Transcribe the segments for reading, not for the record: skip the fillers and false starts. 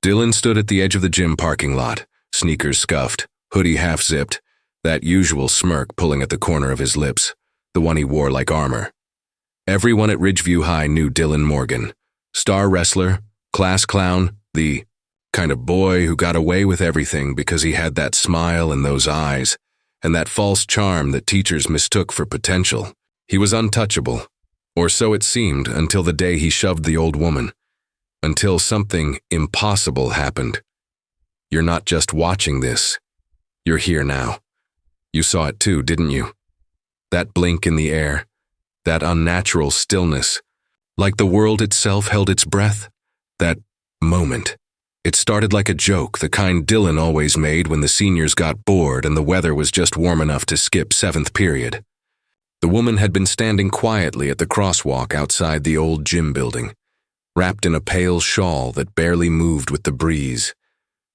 Dylan stood at the edge of the gym parking lot, sneakers scuffed, hoodie half-zipped, that usual smirk pulling at the corner of his lips, the one he wore like armor. Everyone at Ridgeview High knew Dylan Morgan. Star wrestler, class clown, the kind of boy who got away with everything because he had that smile and those eyes, and that false charm that teachers mistook for potential. He was untouchable, or so it seemed until the day he shoved the old woman. Until something impossible happened. You're not just watching this. You're here now. You saw it too, didn't you? That blink in the air, that unnatural stillness, like the world itself held its breath. That moment. It started like a joke, the kind Dylan always made when the seniors got bored and the weather was just warm enough to skip 7th period. The woman had been standing quietly at the crosswalk outside the old gym building, wrapped in a pale shawl that barely moved with the breeze,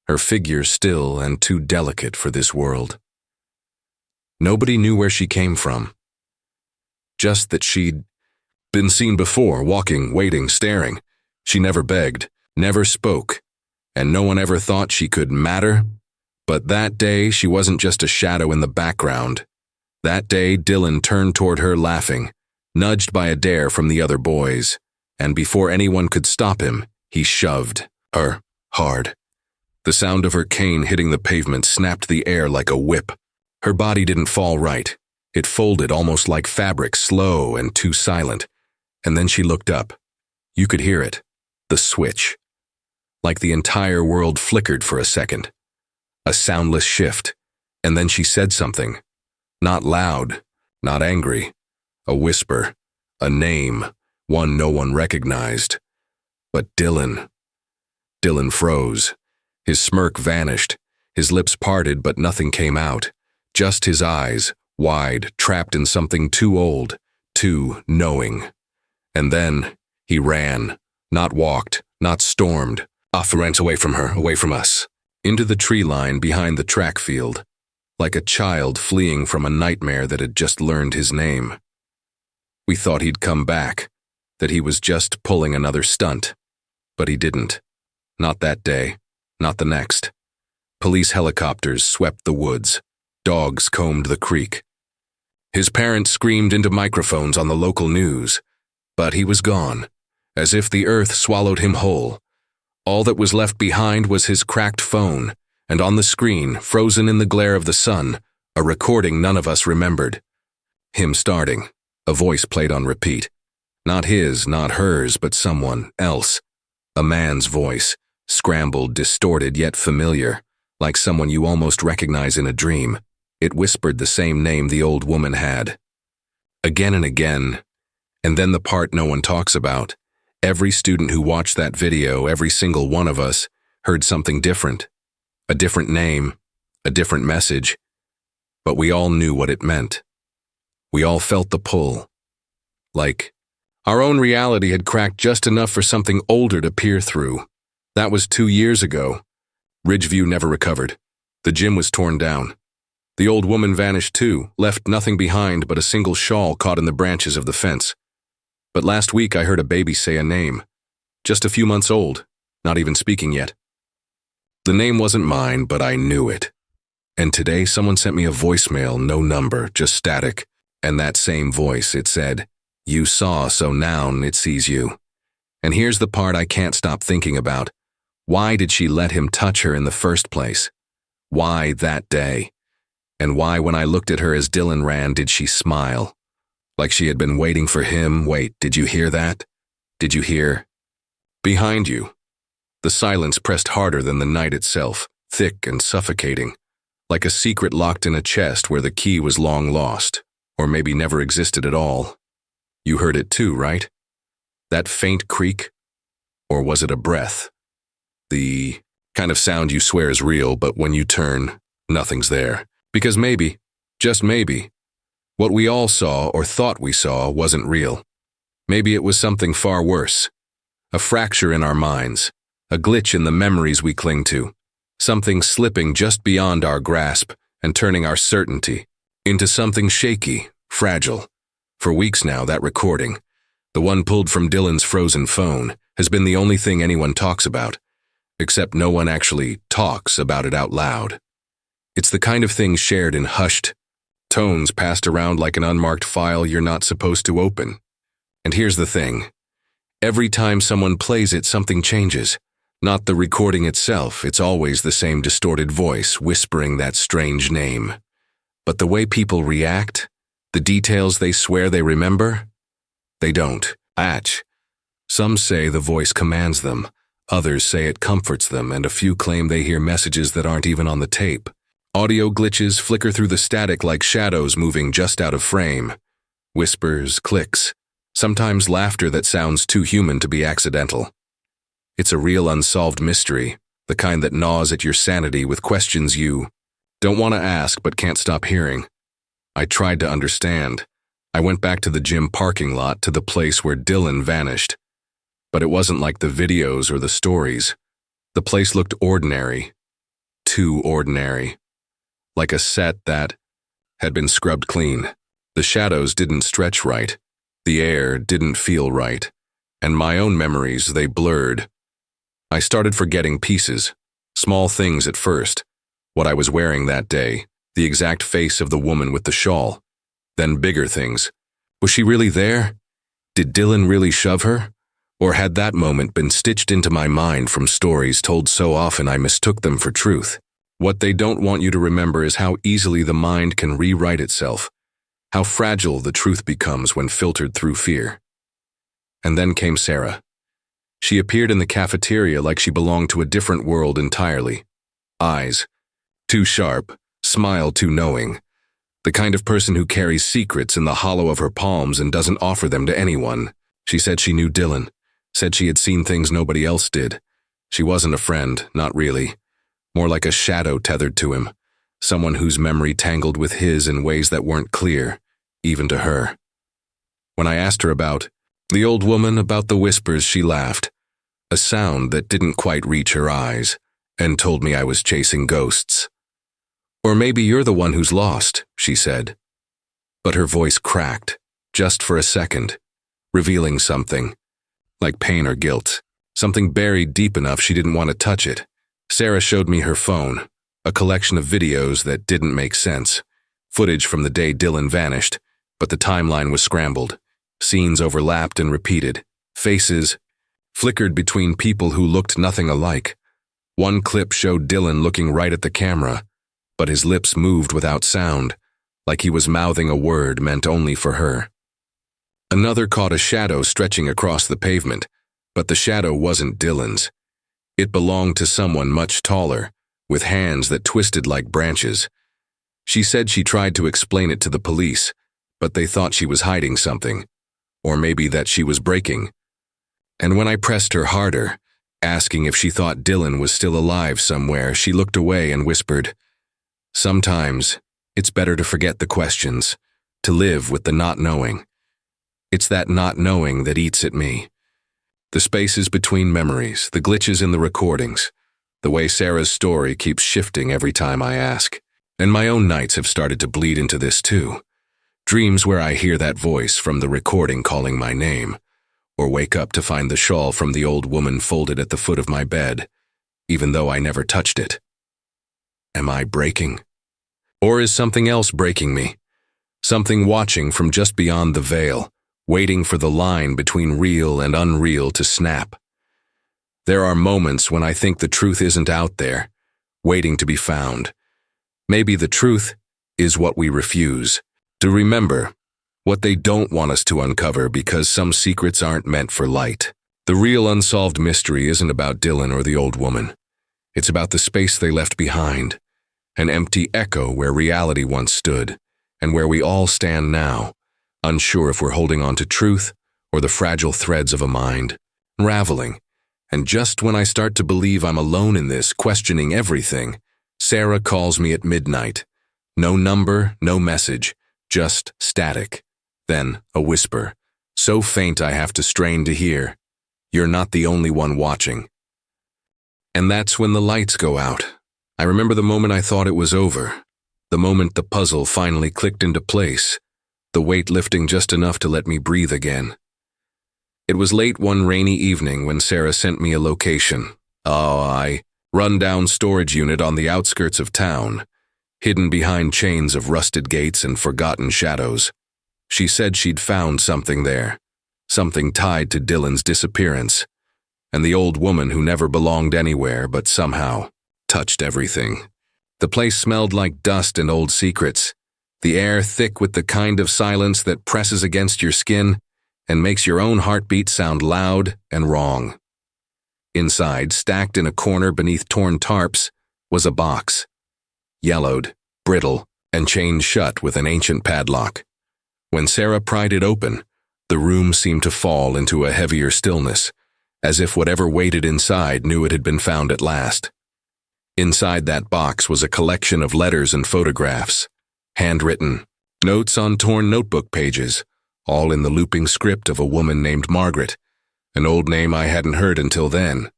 her figure still and too delicate for this world. Nobody knew where she came from. Just that she'd been seen before, walking, waiting, staring. She never begged, never spoke, and no one ever thought she could matter. But that day, she wasn't just a shadow in the background. That day, Dylan turned toward her laughing, nudged by a dare from the other boys. And before anyone could stop him, he shoved her hard. The sound of her cane hitting the pavement snapped the air like a whip. Her body didn't fall right. It folded almost like fabric, slow and too silent. And then she looked up. You could hear it. The switch. Like the entire world flickered for a second. A soundless shift. And then she said something. Not loud, not angry. A whisper. A name. One no one recognized. But Dylan froze. His smirk vanished. His lips parted, but nothing came out. Just his eyes, wide, trapped in something too old, too knowing. And then he ran, not walked, not stormed, off the ranch, away from her, away from us, into the tree line behind the track field, like a child fleeing from a nightmare that had just learned his name. We thought he'd come back, that he was just pulling another stunt. But he didn't. Not that day. Not the next. Police helicopters swept the woods. Dogs combed the creek. His parents screamed into microphones on the local news. But he was gone, as if the earth swallowed him whole. All that was left behind was his cracked phone, and on the screen, frozen in the glare of the sun, a recording none of us remembered. Him starting. A voice played on repeat. Not his, not hers, but someone else. A man's voice, scrambled, distorted, yet familiar, like someone you almost recognize in a dream. It whispered the same name the old woman had. Again and again, and then the part no one talks about. Every student who watched that video, every single one of us, heard something different. A different name, a different message. But we all knew what it meant. We all felt the pull. Like, our own reality had cracked just enough for something older to peer through. That was 2 years ago. Ridgeview never recovered. The gym was torn down. The old woman vanished too, left nothing behind but a single shawl caught in the branches of the fence. But last week I heard a baby say a name. Just a few months old, not even speaking yet. The name wasn't mine, but I knew it. And today someone sent me a voicemail, no number, just static. And that same voice, it said, "You saw, so now it sees you." And here's the part I can't stop thinking about. Why did she let him touch her in the first place? Why that day? And why, when I looked at her as Dylan ran, did she smile? Like she had been waiting for him. Wait, did you hear that? Did you hear? Behind you. The silence pressed harder than the night itself, thick and suffocating, like a secret locked in a chest where the key was long lost, or maybe never existed at all. You heard it too, right? That faint creak? Or was it a breath? The kind of sound you swear is real, but when you turn, nothing's there. Because maybe, just maybe, what we all saw or thought we saw wasn't real. Maybe it was something far worse. A fracture in our minds, a glitch in the memories we cling to, something slipping just beyond our grasp and turning our certainty into something shaky, fragile. For weeks now, that recording, the one pulled from Dylan's frozen phone, has been the only thing anyone talks about. except no one actually talks about it out loud. It's the kind of thing shared in hushed tones, passed around like an unmarked file you're not supposed to open. And here's the thing. Every time someone plays it, something changes. Not the recording itself, it's always the same distorted voice whispering that strange name. But the way people react, the details they swear they remember, they don't. Some say the voice commands them, others say it comforts them, and a few claim they hear messages that aren't even on the tape. Audio glitches flicker through the static like shadows moving just out of frame. Whispers, clicks, sometimes laughter that sounds too human to be accidental. It's a real unsolved mystery, the kind that gnaws at your sanity with questions you don't want to ask but can't stop hearing. I tried to understand. I went back to the gym parking lot, to the place where Dylan vanished. But it wasn't like the videos or the stories. The place looked ordinary. Too ordinary. Like a set that had been scrubbed clean. The shadows didn't stretch right. The air didn't feel right. And my own memories, they blurred. I started forgetting pieces, small things at first. What I was wearing that day, the exact face of the woman with the shawl. Then bigger things. Was she really there? Did Dylan really shove her? Or had that moment been stitched into my mind from stories told so often I mistook them for truth? What they don't want you to remember is how easily the mind can rewrite itself, how fragile the truth becomes when filtered through fear. And then came Sarah. She appeared in the cafeteria like she belonged to a different world entirely. Eyes, too sharp, smile too knowing. The kind of person who carries secrets in the hollow of her palms and doesn't offer them to anyone. She said she knew Dylan, said she had seen things nobody else did. She wasn't a friend, not really. More like a shadow tethered to him, someone whose memory tangled with his in ways that weren't clear, even to her. When I asked her about the old woman, about the whispers, she laughed, a sound that didn't quite reach her eyes, and told me I was chasing ghosts. Or maybe you're the one who's lost, she said. But her voice cracked, just for a second, revealing something, like pain or guilt, something buried deep enough she didn't want to touch it. Sarah showed me her phone, a collection of videos that didn't make sense, footage from the day Dylan vanished, but the timeline was scrambled. Scenes overlapped and repeated. Faces flickered between people who looked nothing alike. One clip showed Dylan looking right at the camera, but his lips moved without sound, like he was mouthing a word meant only for her. Another caught a shadow stretching across the pavement, but the shadow wasn't Dylan's. It belonged to someone much taller, with hands that twisted like branches. She said she tried to explain it to the police, but they thought she was hiding something, or maybe that she was breaking. And when I pressed her harder, asking if she thought Dylan was still alive somewhere, she looked away and whispered, "Sometimes, it's better to forget the questions, to live with the not knowing. It's that not knowing that eats at me. The spaces between memories, the glitches in the recordings, the way Sarah's story keeps shifting every time I ask. And my own nights have started to bleed into this too. Dreams where I hear that voice from the recording calling my name, or wake up to find the shawl from the old woman folded at the foot of my bed, even though I never touched it. Am I breaking? Or is something else breaking me? Something watching from just beyond the veil, waiting for the line between real and unreal to snap. There are moments when I think the truth isn't out there, waiting to be found. Maybe the truth is what we refuse to remember, what they don't want us to uncover because some secrets aren't meant for light. The real unsolved mystery isn't about Dylan or the old woman. It's about the space they left behind, an empty echo where reality once stood, and where we all stand now, unsure if we're holding on to truth or the fragile threads of a mind, unraveling. And just when I start to believe I'm alone in this, questioning everything, Sarah calls me at midnight. No number, no message, just static. Then a whisper, so faint I have to strain to hear. You're not the only one watching. And that's when the lights go out. I remember the moment I thought it was over, the moment the puzzle finally clicked into place, the weight lifting just enough to let me breathe again. It was late one rainy evening when Sarah sent me a location, I run-down storage unit on the outskirts of town, hidden behind chains of rusted gates and forgotten shadows. She said she'd found something there, something tied to Dylan's disappearance, and the old woman who never belonged anywhere but somehow touched everything. The place smelled like dust and old secrets, the air thick with the kind of silence that presses against your skin and makes your own heartbeat sound loud and wrong. Inside, stacked in a corner beneath torn tarps, was a box, yellowed, brittle, and chained shut with an ancient padlock. When Sarah pried it open, the room seemed to fall into a heavier stillness, as if whatever waited inside knew it had been found at last. Inside that box was a collection of letters and photographs, handwritten, notes on torn notebook pages, all in the looping script of a woman named Margaret, an old name I hadn't heard until then.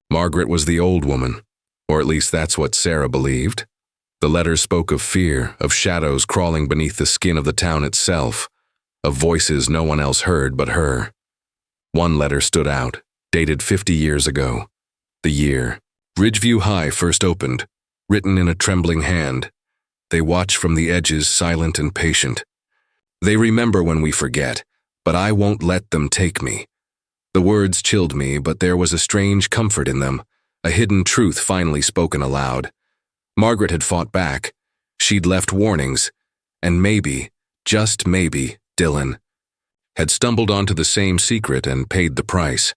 Margaret was the old woman, or at least that's what Sarah believed. The letters spoke of fear, of shadows crawling beneath the skin of the town itself, of voices no one else heard but her. One letter stood out, dated 50 years ago. The year Ridgeview High first opened, written in a trembling hand. They watch from the edges, silent and patient. They remember when we forget, but I won't let them take me. The words chilled me, but there was a strange comfort in them, a hidden truth finally spoken aloud. Margaret had fought back. She'd left warnings, and maybe, just maybe, Dylan had stumbled onto the same secret and paid the price.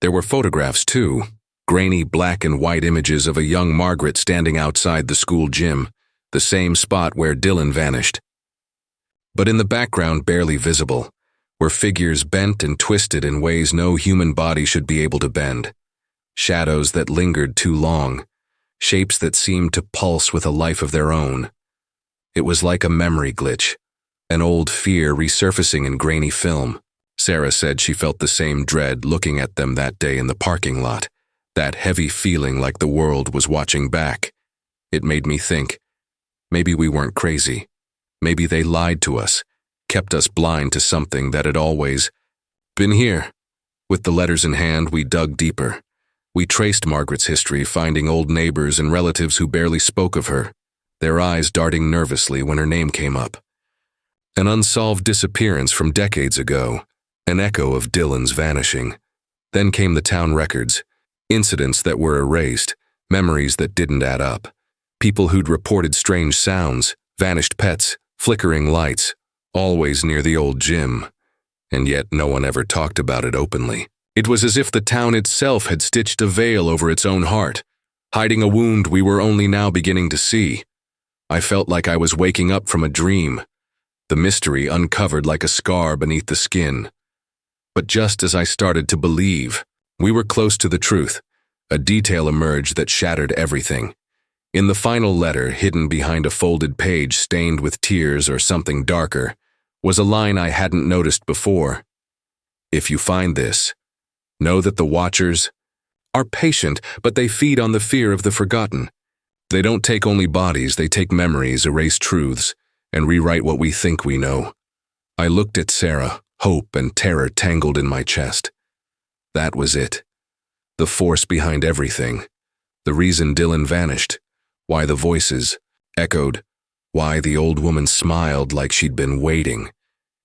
There were photographs, too, grainy black and white images of a young Margaret standing outside the school gym, the same spot where Dylan vanished. But in the background, barely visible, were figures bent and twisted in ways no human body should be able to bend, shadows that lingered too long, shapes that seemed to pulse with a life of their own. It was like a memory glitch, an old fear resurfacing in grainy film. Sarah said she felt the same dread looking at them that day in the parking lot, that heavy feeling like the world was watching back. It made me think, maybe we weren't crazy. Maybe they lied to us, kept us blind to something that had always been here. With the letters in hand, we dug deeper. We traced Margaret's history, finding old neighbors and relatives who barely spoke of her, their eyes darting nervously when her name came up. An unsolved disappearance from decades ago, an echo of Dylan's vanishing. Then came the town records, incidents that were erased, memories that didn't add up, people who'd reported strange sounds, vanished pets, flickering lights, always near the old gym, and yet no one ever talked about it openly. It was as if the town itself had stitched a veil over its own heart, hiding a wound we were only now beginning to see. I felt like I was waking up from a dream, the mystery uncovered like a scar beneath the skin. But just as I started to believe, we were close to the truth. A detail emerged that shattered everything. In the final letter, hidden behind a folded page stained with tears or something darker, was a line I hadn't noticed before. If you find this, know that the Watchers are patient, but they feed on the fear of the forgotten. They don't take only bodies, they take memories, erase truths, and rewrite what we think we know. I looked at Sarah, hope and terror tangled in my chest. That was it. The force behind everything. The reason Dylan vanished. Why the voices echoed. Why the old woman smiled like she'd been waiting.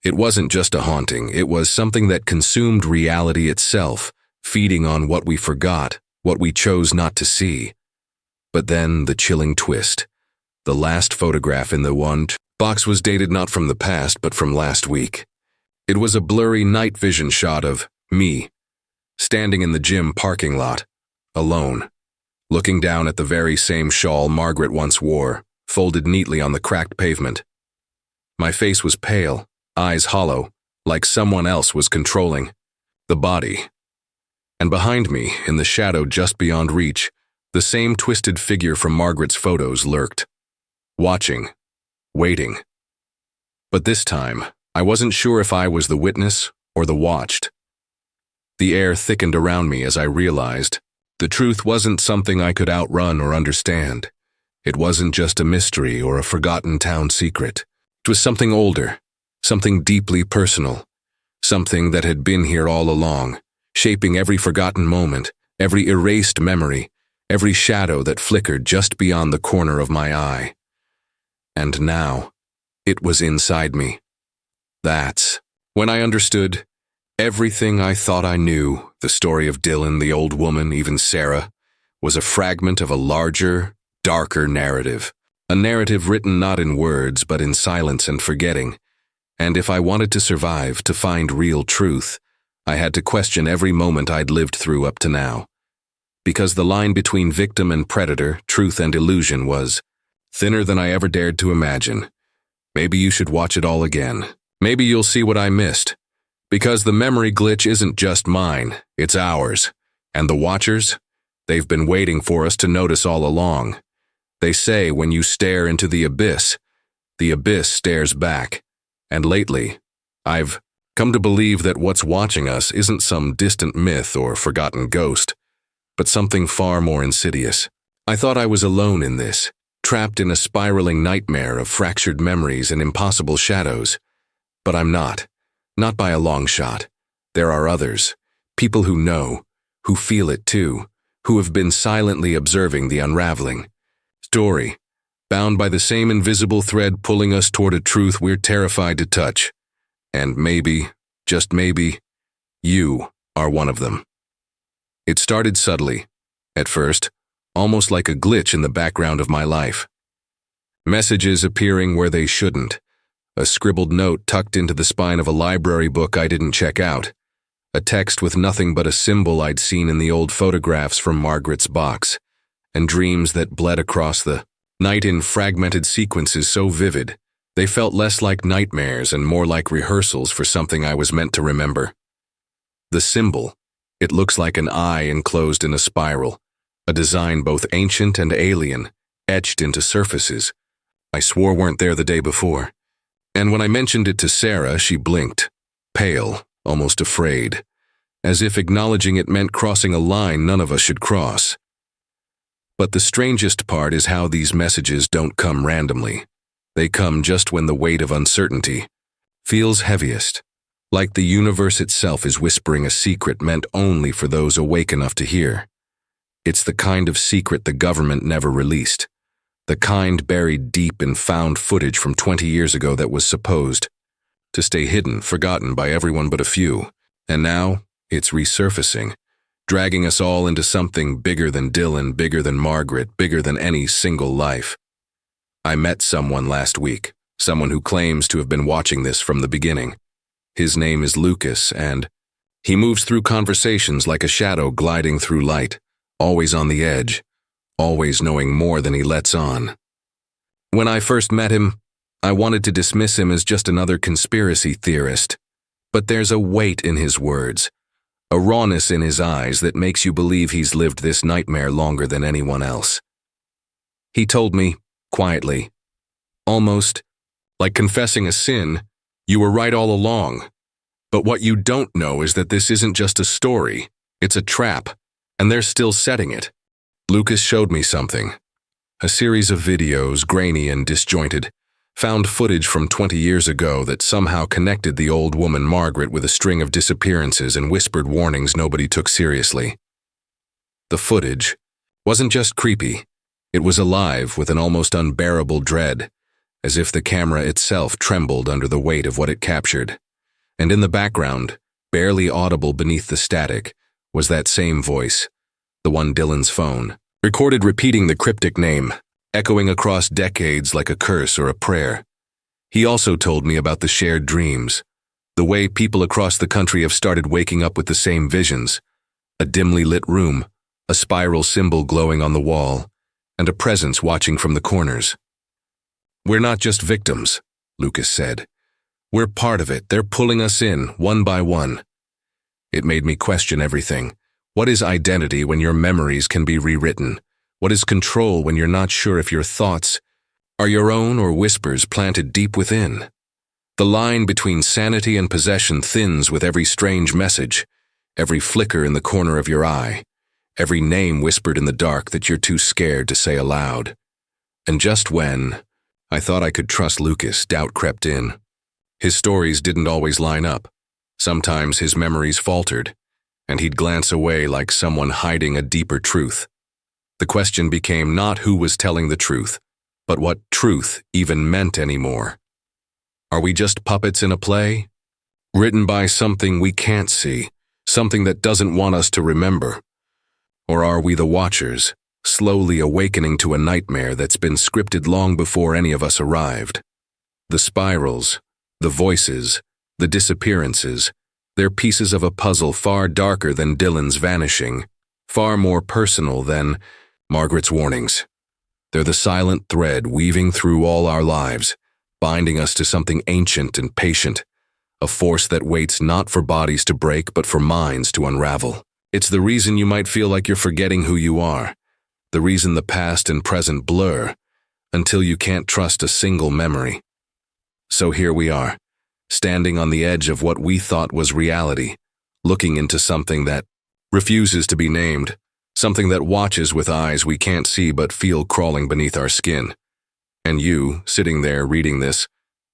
It wasn't just a haunting, it was something that consumed reality itself, feeding on what we forgot, what we chose not to see. But then the chilling twist. The last photograph in the one box was dated not from the past, but from last week. It was a blurry night vision shot of me, standing in the gym parking lot, alone, looking down at the very same shawl Margaret once wore, folded neatly on the cracked pavement. My face was pale, eyes hollow, like someone else was controlling the body. And behind me, in the shadow just beyond reach, the same twisted figure from Margaret's photos lurked, watching, waiting. But this time, I wasn't sure if I was the witness or the watched. The air thickened around me as I realized the truth wasn't something I could outrun or understand. It wasn't just a mystery or a forgotten town secret. It was something older, something deeply personal, something that had been here all along, shaping every forgotten moment, every erased memory, every shadow that flickered just beyond the corner of my eye. And now, it was inside me. That's when I understood everything I thought I knew. The story of Dylan, the old woman, even Sarah, was a fragment of a larger, darker narrative. A narrative written not in words, but in silence and forgetting. And if I wanted to survive, to find real truth, I had to question every moment I'd lived through up to now. Because the line between victim and predator, truth and illusion, was thinner than I ever dared to imagine. Maybe you should watch it all again. Maybe you'll see what I missed. Because the memory glitch isn't just mine, it's ours. And the watchers? They've been waiting for us to notice all along. They say when you stare into the abyss stares back. And lately, I've come to believe that what's watching us isn't some distant myth or forgotten ghost, but something far more insidious. I thought I was alone in this, trapped in a spiraling nightmare of fractured memories and impossible shadows. But I'm not. Not by a long shot. There are others, people who know, who feel it too, who have been silently observing the unraveling story, bound by the same invisible thread pulling us toward a truth we're terrified to touch. And maybe, just maybe, you are one of them. It started subtly, at first, almost like a glitch in the background of my life. Messages appearing where they shouldn't, a scribbled note tucked into the spine of a library book I didn't check out, a text with nothing but a symbol I'd seen in the old photographs from Margaret's box, and dreams that bled across the night in fragmented sequences so vivid, they felt less like nightmares and more like rehearsals for something I was meant to remember. The symbol, it looks like an eye enclosed in a spiral, a design both ancient and alien, etched into surfaces I swore weren't there the day before. And when I mentioned it to Sarah, she blinked, pale, almost afraid, as if acknowledging it meant crossing a line none of us should cross. But the strangest part is how these messages don't come randomly. They come just when the weight of uncertainty feels heaviest, like the universe itself is whispering a secret meant only for those awake enough to hear. It's the kind of secret the government never released, the kind buried deep in found footage from 20 years ago that was supposed to stay hidden, forgotten by everyone but a few. And now, it's resurfacing, dragging us all into something bigger than Dylan, bigger than Margaret, bigger than any single life. I met someone last week, someone who claims to have been watching this from the beginning. His name is Lucas, and he moves through conversations like a shadow gliding through light, always on the edge, always knowing more than he lets on. When I first met him, I wanted to dismiss him as just another conspiracy theorist, but there's a weight in his words, a rawness in his eyes that makes you believe he's lived this nightmare longer than anyone else. He told me, quietly, almost like confessing a sin, you were right all along. But what you don't know is that this isn't just a story, it's a trap, and they're still setting it. Lucas showed me something. A series of videos, grainy and disjointed, found footage from 20 years ago that somehow connected the old woman Margaret with a string of disappearances and whispered warnings nobody took seriously. The footage wasn't just creepy. It was alive with an almost unbearable dread, as if the camera itself trembled under the weight of what it captured. And in the background, barely audible beneath the static, was that same voice, the one Dylan's phone, recorded repeating the cryptic name, echoing across decades like a curse or a prayer. He also told me about the shared dreams, the way people across the country have started waking up with the same visions, a dimly lit room, a spiral symbol glowing on the wall, and a presence watching from the corners. We're not just victims, Lucas said. We're part of it. They're pulling us in, one by one. It made me question everything. What is identity when your memories can be rewritten? What is control when you're not sure if your thoughts are your own or whispers planted deep within? The line between sanity and possession thins with every strange message, every flicker in the corner of your eye, every name whispered in the dark that you're too scared to say aloud. And just when I thought I could trust Lucas, doubt crept in. His stories didn't always line up. Sometimes his memories faltered, and he'd glance away like someone hiding a deeper truth. The question became not who was telling the truth, but what truth even meant anymore. Are we just puppets in a play? Written by something we can't see, something that doesn't want us to remember? Or are we the watchers, slowly awakening to a nightmare that's been scripted long before any of us arrived? The spirals, the voices, the disappearances, they're pieces of a puzzle far darker than Dylan's vanishing, far more personal than Margaret's warnings. They're the silent thread weaving through all our lives, binding us to something ancient and patient, a force that waits not for bodies to break but for minds to unravel. It's the reason you might feel like you're forgetting who you are, the reason the past and present blur, until you can't trust a single memory. So here we are, standing on the edge of what we thought was reality, looking into something that refuses to be named, something that watches with eyes we can't see but feel crawling beneath our skin. And you, sitting there reading this,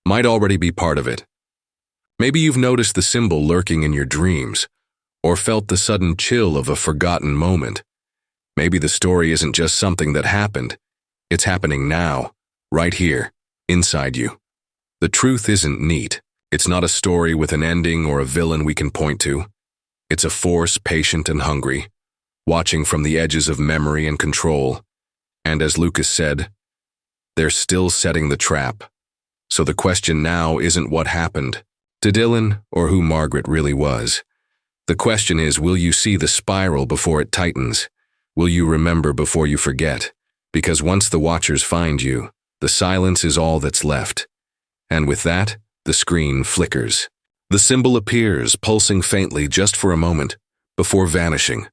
might already be part of it. Maybe you've noticed the symbol lurking in your dreams, or felt the sudden chill of a forgotten moment. Maybe the story isn't just something that happened, it's happening now, right here, inside you. The truth isn't neat. It's not a story with an ending or a villain we can point to. It's a force patient and hungry, watching from the edges of memory and control. And as Lucas said, they're still setting the trap. So the question now isn't what happened to Dylan or who Margaret really was. The question is, will you see the spiral before it tightens? Will you remember before you forget? Because once the watchers find you, the silence is all that's left. And with that, the screen flickers. The symbol appears, pulsing faintly just for a moment, before vanishing,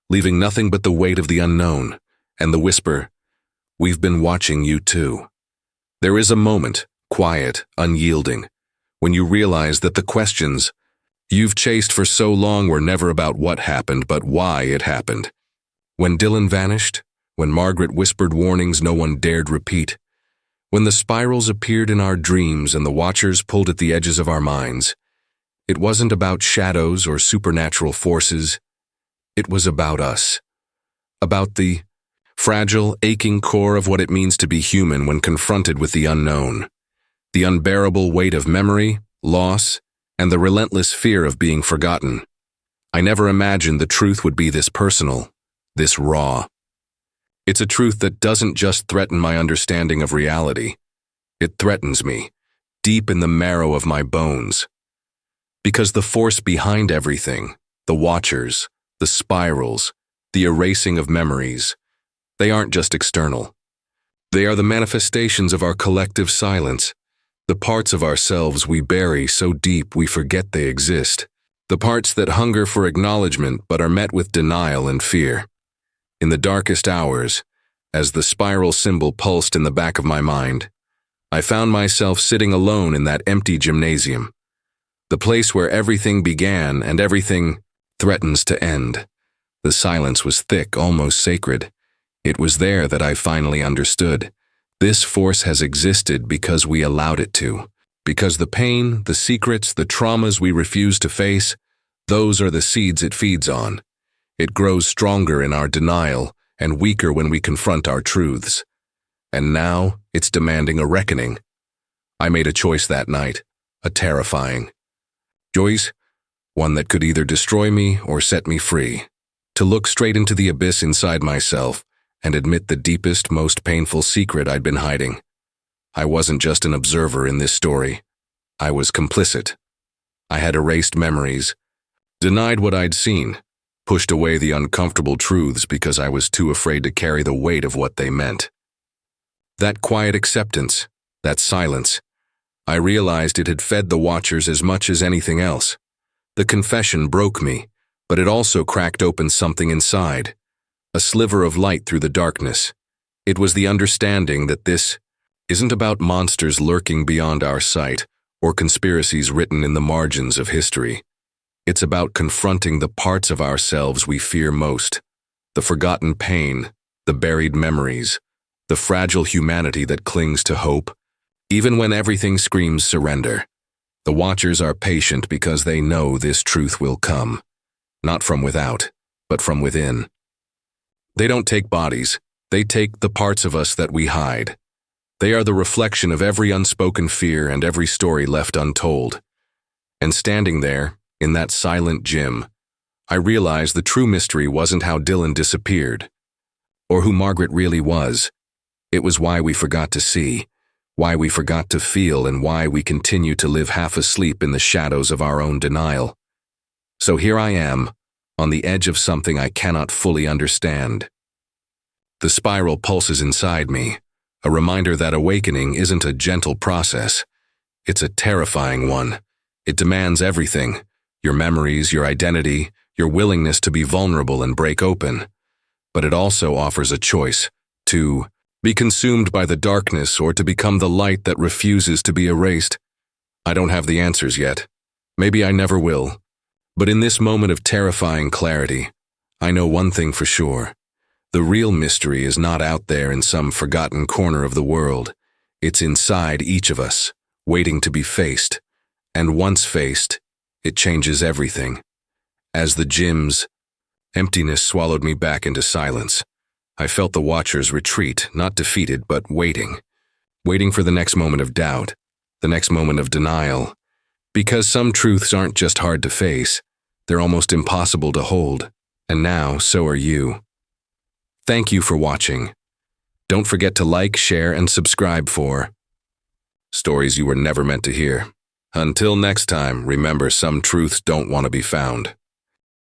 leaving nothing but the weight of the unknown, and the whisper, "We've been watching you too." There is a moment, quiet, unyielding, when you realize that the questions you've chased for so long were never about what happened, but why it happened. When Dylan vanished, when Margaret whispered warnings no one dared repeat, when the spirals appeared in our dreams and the watchers pulled at the edges of our minds, it wasn't about shadows or supernatural forces. It was about us. About the fragile, aching core of what it means to be human when confronted with the unknown. The unbearable weight of memory, loss, and the relentless fear of being forgotten. I never imagined the truth would be this personal, this raw. It's a truth that doesn't just threaten my understanding of reality. It threatens me, deep in the marrow of my bones. Because the force behind everything, the watchers, the spirals, the erasing of memories, they aren't just external. They are the manifestations of our collective silence, the parts of ourselves we bury so deep we forget they exist, the parts that hunger for acknowledgement but are met with denial and fear. In the darkest hours, as the spiral symbol pulsed in the back of my mind, I found myself sitting alone in that empty gymnasium, the place where everything began and everything threatens to end. The silence was thick, almost sacred. It was there that I finally understood. This force has existed because we allowed it to. Because the pain, the secrets, the traumas we refuse to face, those are the seeds it feeds on. It grows stronger in our denial and weaker when we confront our truths. And now, it's demanding a reckoning. I made a choice that night, a terrifying choice, one that could either destroy me or set me free. To look straight into the abyss inside myself and admit the deepest, most painful secret I'd been hiding. I wasn't just an observer in this story. I was complicit. I had erased memories, denied what I'd seen, pushed away the uncomfortable truths because I was too afraid to carry the weight of what they meant. That quiet acceptance, that silence, I realized it had fed the watchers as much as anything else. The confession broke me, but it also cracked open something inside, a sliver of light through the darkness. It was the understanding that this isn't about monsters lurking beyond our sight or conspiracies written in the margins of history. It's about confronting the parts of ourselves we fear most, the forgotten pain, the buried memories, the fragile humanity that clings to hope, even when everything screams surrender. The watchers are patient because they know this truth will come. not from without, but from within. They don't take bodies, they take the parts of us that we hide. They are the reflection of every unspoken fear and every story left untold. And standing there, in that silent gym, I realized the true mystery wasn't how Dylan disappeared, or who Margaret really was. It was why we forgot to see, why we forgot to feel, and why we continue to live half asleep in the shadows of our own denial. So here I am, on the edge of something I cannot fully understand. The spiral pulses inside me, a reminder that awakening isn't a gentle process. It's a terrifying one. It demands everything: your memories, your identity, your willingness to be vulnerable and break open. But it also offers a choice: to be consumed by the darkness or to become the light that refuses to be erased. I don't have the answers yet. Maybe I never will. But in this moment of terrifying clarity, I know one thing for sure. The real mystery is not out there in some forgotten corner of the world. It's inside each of us, waiting to be faced. And once faced, it changes everything. As the gym's emptiness swallowed me back into silence, I felt the Watchers retreat, not defeated, but waiting. Waiting for the next moment of doubt, the next moment of denial. Because some truths aren't just hard to face, they're almost impossible to hold. And now, so are you. Thank you for watching. Don't forget to like, share, and subscribe for stories you were never meant to hear. Until next time, remember, some truths don't want to be found.